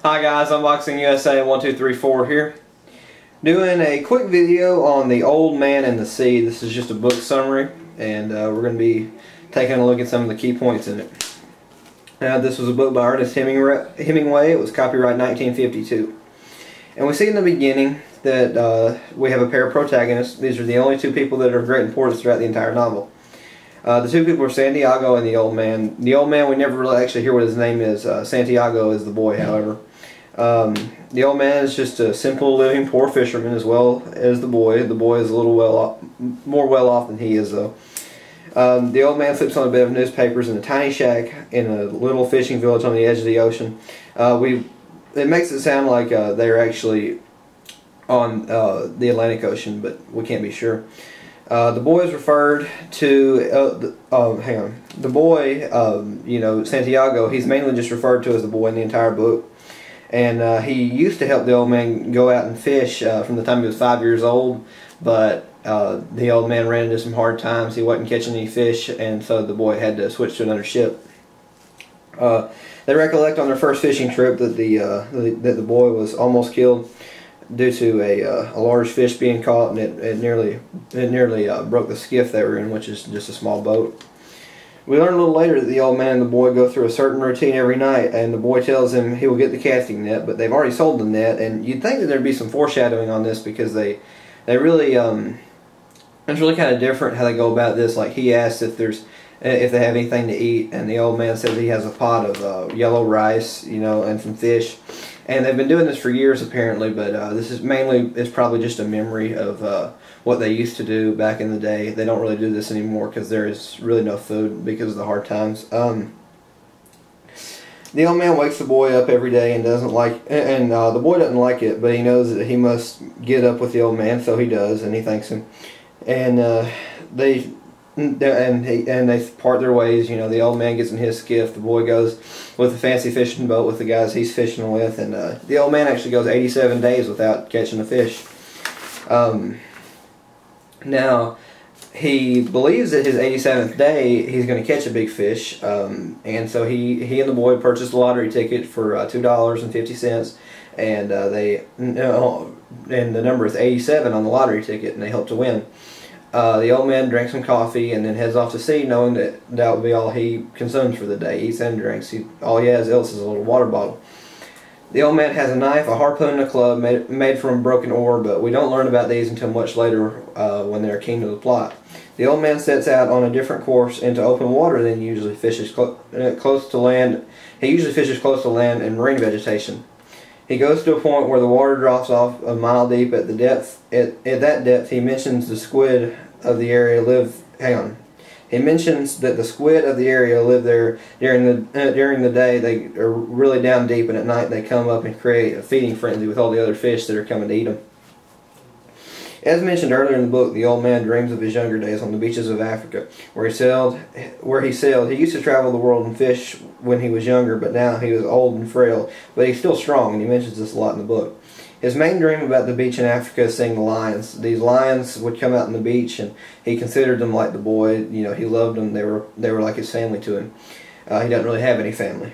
Hi guys, Unboxing USA 1234 here. Doing a quick video on The Old Man and the Sea. This is just a book summary, and we're going to be taking a look at some of the key points in it. This was a book by Ernest Hemingway. It was copyright 1952. And we see in the beginning that we have a pair of protagonists. These are the only two people that are of great importance throughout the entire novel. The two people are Santiago and the old man. The old man, we never really actually hear what his name is. Santiago is the boy, however. The old man is just a simple living poor fisherman, as well as the boy. The boy is a little more well off than he is, though. The old man sleeps on a bed of newspapers in a tiny shack in a little fishing village on the edge of the ocean. It makes it sound like they're actually on the Atlantic Ocean, but we can't be sure. The boy is referred to, the boy, you know, Santiago, he's mainly just referred to as the boy in the entire book. And he used to help the old man go out and fish from the time he was 5 years old, but the old man ran into some hard times. He wasn't catching any fish, and so the boy had to switch to another ship. They recollect on their first fishing trip that the boy was almost killed due to a large fish being caught, and it nearly broke the skiff they were in, which is just a small boat. We learn a little later that the old man and the boy go through a certain routine every night, and the boy tells him he will get the casting net, but they've already sold the net, and you'd think that there'd be some foreshadowing on this, because they really it's really kind of different how they go about this. Like, he asks if they have anything to eat, and the old man says he has a pot of yellow rice, you know, and some fish. And they've been doing this for years apparently, but this is it's probably just a memory of what they used to do back in the day. They don't really do this anymore because there is really no food because of the hard times. The old man wakes the boy up every day and doesn't like, and the boy doesn't like it, but he knows that he must get up with the old man, so he does, and he thanks him. And they part their ways. You know, the old man gets in his skiff, the boy goes with the fancy fishing boat with the guys he's fishing with, and the old man actually goes 87 days without catching a fish. Now, he believes that his 87th day he's going to catch a big fish, and so he and the boy purchased a lottery ticket for $2.50, and and the number is 87 on the lottery ticket, and they hope to win. The old man drinks some coffee and then heads off to sea, knowing that that will be all he consumes for the day. Eats and drinks. All he has else is a little water bottle. The old man has a knife, a harpoon, and a club made from a broken oar, but we don't learn about these until much later when they're keen to the plot. The old man sets out on a different course into open water than he usually fishes close to land. He usually fishes close to land and marine vegetation. He goes to a point where the water drops off a mile deep at the depth. At that depth, he mentions the squid of the area live. He mentions that the squid of the area live there during the day. They are really down deep, and at night they come up and create a feeding frenzy with all the other fish that are coming to eat them. As mentioned earlier in the book, the old man dreams of his younger days on the beaches of Africa, where he sailed. He used to travel the world and fish when he was younger, but now he was old and frail, but he's still strong, and he mentions this a lot in the book. His main dream about the beach in Africa is seeing the lions. These lions would come out on the beach, and he considered them like the boy. You know, he loved them. They were like his family to him. He doesn't really have any family.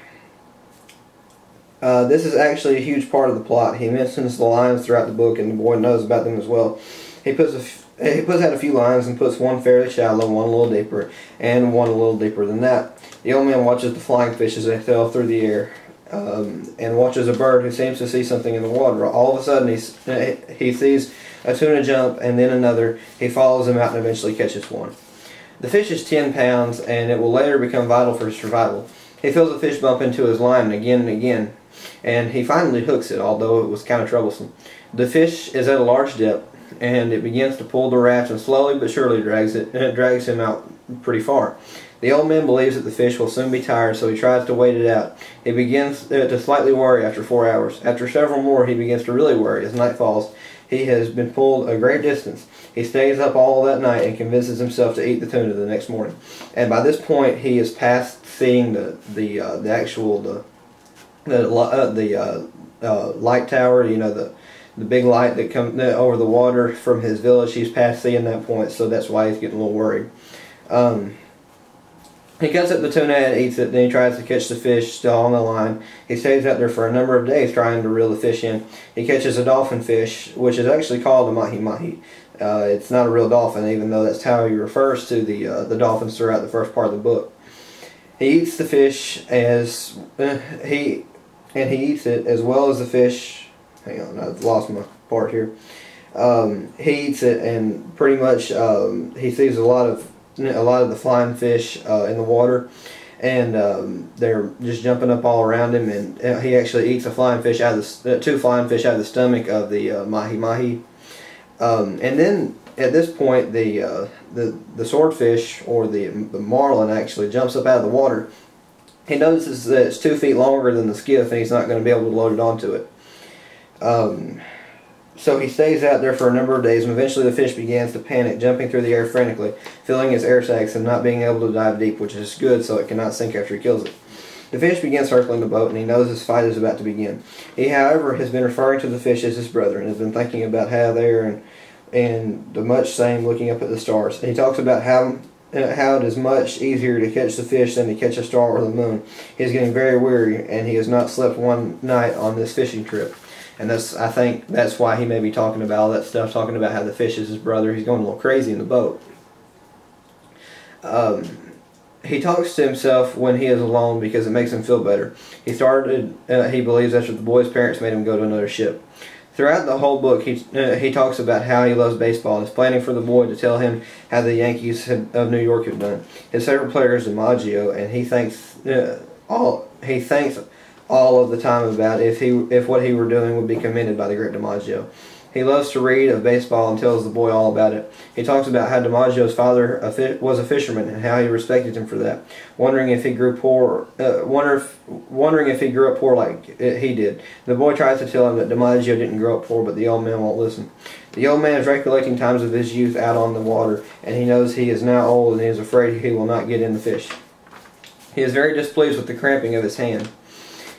This is actually a huge part of the plot. He mentions the lions throughout the book, and the boy knows about them as well. He puts out a few lines and puts one fairly shallow, one a little deeper, and one a little deeper than that. The old man watches the flying fish as they sail through the air, and watches a bird who seems to see something in the water. All of a sudden, he sees a tuna jump, and then another. He follows him out and eventually catches one. The fish is 10 pounds, and it will later become vital for his survival. He feels the fish bump into his line again and again, and he finally hooks it, although it was kind of troublesome. The fish is at a large depth, and it begins to pull the raft and slowly but surely drags him out pretty far. The old man believes that the fish will soon be tired, so he tries to wait it out. He begins to slightly worry after 4 hours. After several more, he begins to really worry. As night falls, he has been pulled a great distance. He stays up all that night and convinces himself to eat the tuna the next morning. And by this point, he is past seeing the light tower. You know, the big light that comes over the water from his village. He's past seeing that point, so that's why he's getting a little worried. He cuts up the tuna and eats it. Then he tries to catch the fish still on the line. He stays out there for a number of days trying to reel the fish in. He catches a dolphin fish, which is actually called a mahi-mahi. It's not a real dolphin, even though that's how he refers to the dolphins throughout the first part of the book. He eats the fish as he eats it as well as the fish. Hang on, I've lost my part here. He eats it, and pretty much he sees a lot of the flying fish in the water, and they're just jumping up all around him. And he actually eats a flying fish out of the two flying fish out of the stomach of the mahi-mahi. And then at this point, the swordfish, or the marlin, actually jumps up out of the water. He notices that it's 2 feet longer than the skiff, and he's not going to be able to load it onto it. So he stays out there for a number of days, and eventually the fish begins to panic, jumping through the air frantically, filling its air sacs and not being able to dive deep, which is good so it cannot sink after he kills it. The fish begins circling the boat, and he knows his fight is about to begin. He, however, has been referring to the fish as his brother, and has been thinking about how they are and the much same looking up at the stars. And he talks about how it is much easier to catch the fish than to catch a star or the moon. He is getting very weary, and he has not slept one night on this fishing trip. And I think that's why he may be talking about all that stuff, talking about how the fish is his brother. He's going a little crazy in the boat. He talks to himself when he is alone because it makes him feel better. He believes, after the boy's parents made him go to another ship. Throughout the whole book, he talks about how he loves baseball and is planning for the boy to tell him how the Yankees of New York have done. His favorite player is DiMaggio, and he thinks all of the time about if what he were doing would be commended by the great DiMaggio. He loves to read of baseball and tells the boy all about it. He talks about how DiMaggio's father was a fisherman and how he respected him for that, wondering if he grew up poor like he did. The boy tries to tell him that DiMaggio didn't grow up poor, but the old man won't listen. The old man is recollecting times of his youth out on the water, and he knows he is now old and he is afraid he will not get in the fish. He is very displeased with the cramping of his hand.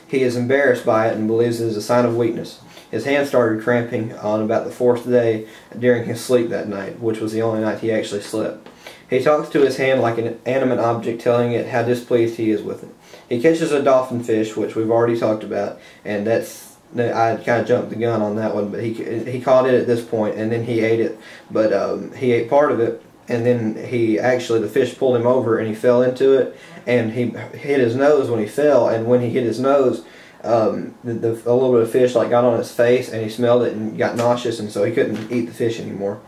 He is embarrassed by it and believes it is a sign of weakness. His hand started cramping on about the 4th day during his sleep that night, which was the only night he actually slept. He talks to his hand like an animate object, telling it how displeased he is with it. He catches a dolphin fish, which we've already talked about, and I kind of jumped the gun on that one, but he caught it at this point, and then he ate it. But he ate part of it, and then the fish pulled him over, and he fell into it, and he hit his nose when he fell, and when he hit his nose, a little bit of fish got on his face, and he smelled it and got nauseous, and so he couldn't eat the fish anymore.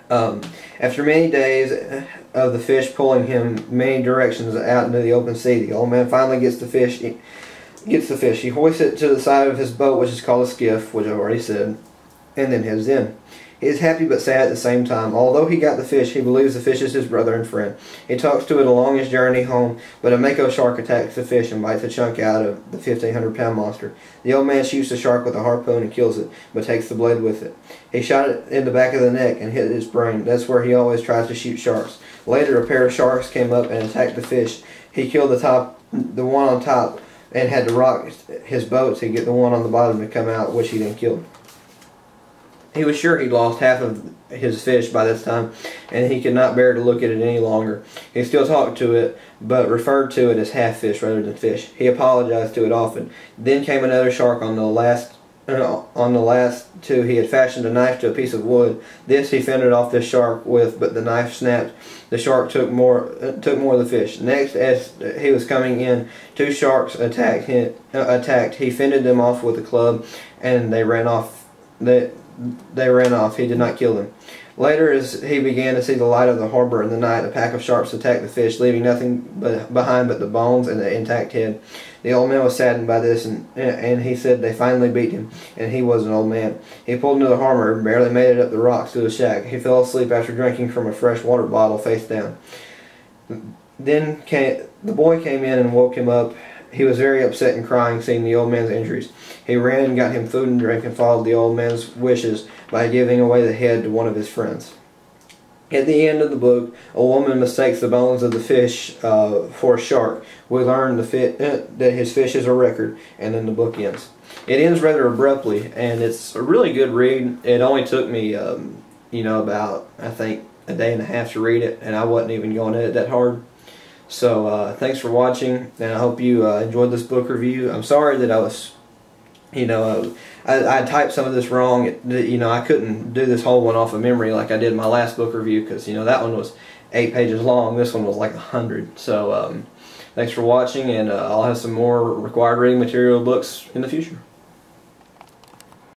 After many days of the fish pulling him many directions out into the open sea, the old man finally gets the fish. He hoists it to the side of his boat, which is called a skiff, which I've already said, and then heads in. He is happy but sad at the same time. Although he got the fish, he believes the fish is his brother and friend. He talks to it along his journey home, but a mako shark attacks the fish and bites a chunk out of the 1,500-pound monster. The old man shoots the shark with a harpoon and kills it, but takes the blade with it. He shot it in the back of the neck and hit its brain. That's where he always tries to shoot sharks. Later, a pair of sharks came up and attacked the fish. He killed the one on top, and had to rock his boat to get the one on the bottom to come out, which he then killed. He was sure he'd lost half of his fish by this time, and he could not bear to look at it any longer. He still talked to it, but referred to it as half fish rather than fish. He apologized to it often. Then came another shark on the last two. He had fashioned a knife to a piece of wood. This he fended off this shark with, but the knife snapped. The shark took more of the fish. Next, as he was coming in, 2 sharks attacked. He fended them off with a club, and they ran off. They ran off. He did not kill them. Later, as he began to see the light of the harbor in the night, a pack of sharks attacked the fish, leaving nothing behind but the bones and the intact head. The old man was saddened by this, and he said they finally beat him, and he was an old man. He pulled into the harbor and barely made it up the rocks to the shack. He fell asleep after drinking from a fresh water bottle face down. Then the boy came in and woke him up. He was very upset and crying, seeing the old man's injuries. He ran and got him food and drink and followed the old man's wishes by giving away the head to one of his friends. At the end of the book, a woman mistakes the bones of the fish for a shark. We learn that his fish is a record, and then the book ends. It ends rather abruptly, and it's a really good read. It only took me, about, I think, a day and a half to read it, and I wasn't even going at it that hard. So thanks for watching, and I hope you enjoyed this book review. I'm sorry that I was, I typed some of this wrong. I couldn't do this whole one off of memory like I did my last book review, because that one was 8 pages long. This one was like 100. So thanks for watching, and I'll have some more required reading material books in the future.